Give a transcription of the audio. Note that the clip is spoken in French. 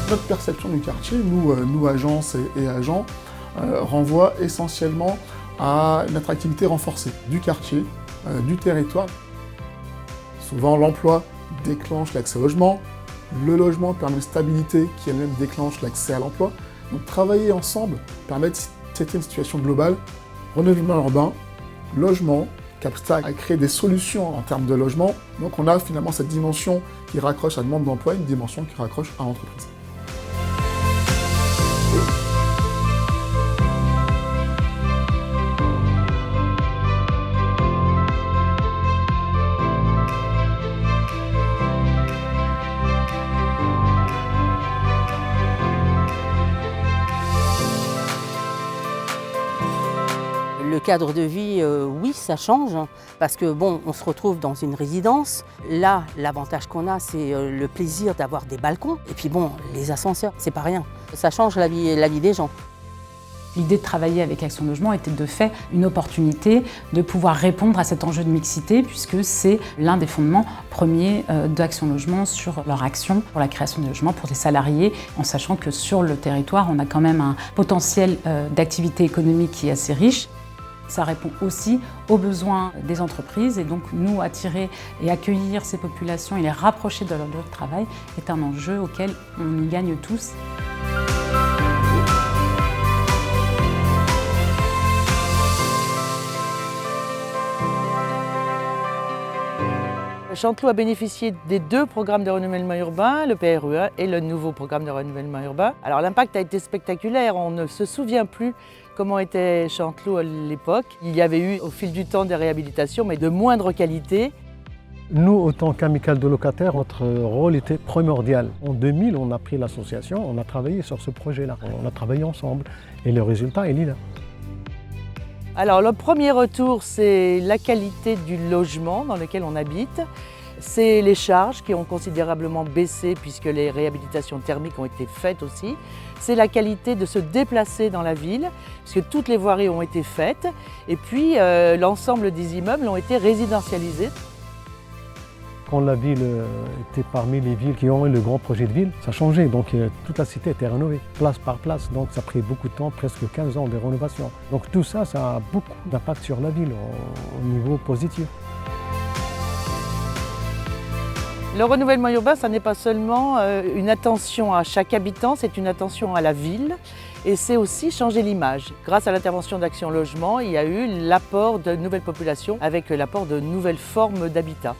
Notre perception du quartier, nous agences et agents, renvoie essentiellement à une attractivité renforcée du quartier, du territoire. Souvent, l'emploi déclenche l'accès au logement, le logement permet une stabilité qui elle-même déclenche l'accès à l'emploi. Donc travailler ensemble permet de traiter une situation globale, renouvellement urbain, logement, capacité à créer des solutions en termes de logement. Donc on a finalement cette dimension qui raccroche à la demande d'emploi, une dimension qui raccroche à l'entreprise. Le cadre de vie, oui, ça change, parce que bon, on se retrouve dans une résidence. Là, l'avantage qu'on a, c'est le plaisir d'avoir des balcons. Et puis bon, les ascenseurs, c'est pas rien. Ça change la vie des gens. L'idée de travailler avec Action Logement était de fait une opportunité de pouvoir répondre à cet enjeu de mixité, puisque c'est l'un des fondements premiers d'Action Logement sur leur action pour la création de logements pour des salariés, en sachant que sur le territoire, on a quand même un potentiel d'activité économique qui est assez riche. Ça répond aussi aux besoins des entreprises et donc nous attirer et accueillir ces populations et les rapprocher de leur lieu de travail est un enjeu auquel on y gagne tous. Chanteloup a bénéficié des deux programmes de renouvellement urbain, le PRUA et le nouveau programme de renouvellement urbain. Alors l'impact a été spectaculaire, on ne se souvient plus comment était Chanteloup à l'époque. Il y avait eu au fil du temps des réhabilitations, mais de moindre qualité. Nous, autant qu'amicale de locataires, notre rôle était primordial. En 2000, on a pris l'association, on a travaillé sur ce projet-là. On a travaillé ensemble et le résultat, il est là. Alors le premier retour, c'est la qualité du logement dans lequel on habite. C'est les charges qui ont considérablement baissé puisque les réhabilitations thermiques ont été faites aussi. C'est la qualité de se déplacer dans la ville puisque toutes les voiries ont été faites. Et puis l'ensemble des immeubles ont été résidentialisés. Quand la ville était parmi les villes qui ont eu le grand projet de ville, ça changeait. Donc toute la cité était rénovée, place par place. Donc ça a pris beaucoup de temps, presque 15 ans de rénovation. Donc tout ça, ça a beaucoup d'impact sur la ville au niveau positif. Le renouvellement urbain, ça n'est pas seulement une attention à chaque habitant, c'est une attention à la ville et c'est aussi changer l'image. Grâce à l'intervention d'Action Logement, il y a eu l'apport de nouvelles populations avec l'apport de nouvelles formes d'habitat.